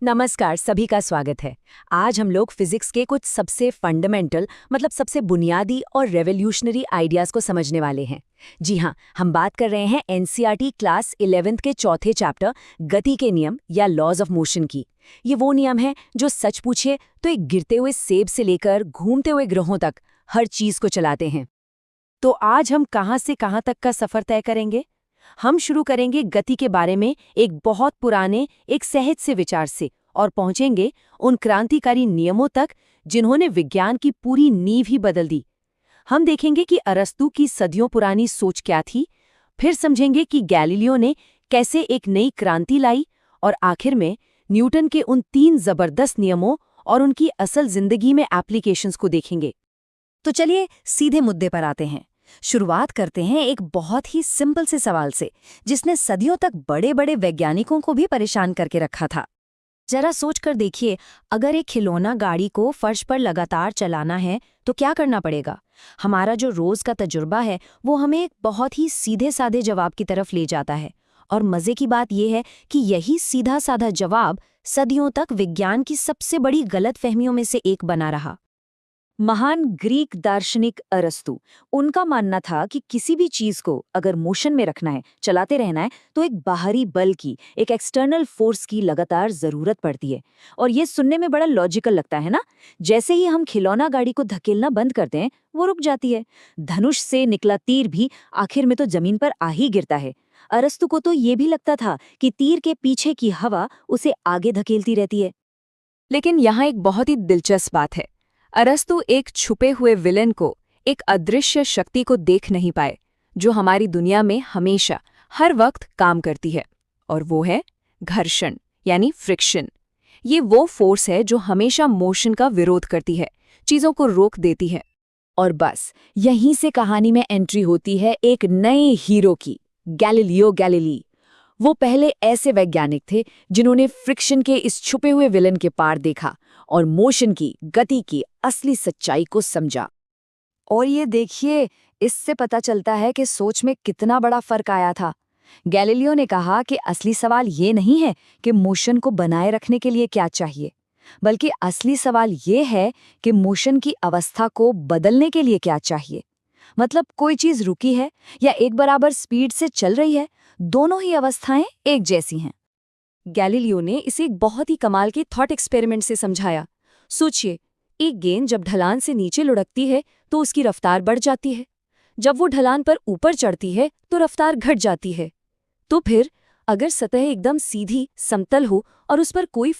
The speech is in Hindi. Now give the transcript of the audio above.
नमस्कार, सभी का स्वागत है। आज हम लोग फिजिक्स के कुछ सबसे फंडामेंटल सबसे बुनियादी और रेवोल्यूशनरी आइडियाज को समझने वाले हैं। जी हाँ, हम बात कर रहे हैं एनसीईआरटी क्लास 11th के चौथे चैप्टर गति के नियम या लॉज ऑफ मोशन की। ये वो नियम है जो सच पूछे तो एक गिरते हुए सेब से लेकर घूमते हुए ग्रहों तक हर चीज को चलाते हैं। तो आज हम कहाँ से कहाँ तक का सफर तय करेंगे? हम शुरू करेंगे गति के बारे में एक बहुत पुराने एक सहज से विचार से और पहुंचेंगे उन क्रांतिकारी नियमों तक जिन्होंने विज्ञान की पूरी नींव ही बदल दी। हम देखेंगे कि अरस्तू की सदियों पुरानी सोच क्या थी, फिर समझेंगे कि गैलीलियो ने कैसे एक नई क्रांति लाई और आखिर में न्यूटन के उन 3 जबरदस्त नियमों और उनकी असल जिंदगी में एप्लीकेशंस को देखेंगे। तो चलिए सीधे मुद्दे पर आते हैं। शुरुआत करते हैं एक बहुत ही सिंपल से सवाल से, जिसने सदियों तक बड़े बड़े वैज्ञानिकों को भी परेशान करके रखा था। जरा सोच कर देखिए, अगर एक खिलौना गाड़ी को फर्श पर लगातार चलाना है तो क्या करना पड़ेगा? हमारा जो रोज का तजुर्बा है वो हमें एक बहुत ही सीधे साधे जवाब की तरफ ले जाता है। और मजे की बात यह है कि यही सीधा साधा जवाब सदियों तक विज्ञान की सबसे बड़ी गलतफहमियों में से एक बना रहा। महान ग्रीक दार्शनिक अरस्तु, उनका मानना था कि किसी भी चीज को अगर मोशन में रखना है, चलाते रहना है, तो एक बाहरी बल की, एक एक्सटर्नल फोर्स की लगातार जरूरत पड़ती है। और ये सुनने में बड़ा लॉजिकल लगता है ना? जैसे ही हम खिलौना गाड़ी को धकेलना बंद करते हैं, वो रुक जाती है। धनुष से निकला तीर भी आखिर में तो जमीन पर आ ही गिरता है। अरस्तु को तो ये भी लगता था कि तीर के पीछे की हवा उसे आगे धकेलती रहती है। लेकिन यहाँ एक बहुत ही दिलचस्प बात है। अरस्तु एक छुपे हुए विलेन को, एक अदृश्य शक्ति को देख नहीं पाए, जो हमारी दुनिया में हमेशा हर वक्त काम करती है, और वो है घर्षण यानी फ्रिक्शन। ये वो फोर्स है जो हमेशा मोशन का विरोध करती है, चीजों को रोक देती है। और बस यहीं से कहानी में एंट्री होती है एक नए हीरो की, गैलीलियो गैलीली। वो पहले ऐसे वैज्ञानिक थे जिन्होंने फ्रिक्शन के इस छुपे हुए विलन के पार देखा और मोशन की, गति की असली सच्चाई को समझा। और ये देखिए, इससे पता चलता है कि सोच में कितना बड़ा फर्क आया था। गैलीलियो ने कहा कि असली सवाल ये नहीं है कि मोशन को बनाए रखने के लिए क्या चाहिए, बल्कि असली सवाल ये है कि मोशन की अवस्था को बदलने के लिए क्या चाहिए। मतलब कोई चीज रुकी है या एक बराबर स्पीड से चल रही है, दोनों ही अवस्थाएं एक जैसी हैं। गैलीलियो ने इसे एक बहुत ही कमाल के थॉट एक्सपेरिमेंट से समझाया। सोचिए, एक गेंद जब ढलान से नीचे लुढ़कती है तो उसकी रफ्तार बढ़ जाती है। जब वो ढलान पर ऊपर चढ़ती है तो रफ्तार घट जाती है। तो फिर अगर सतह एकदम सीधी, समतल हो और उस पर कोई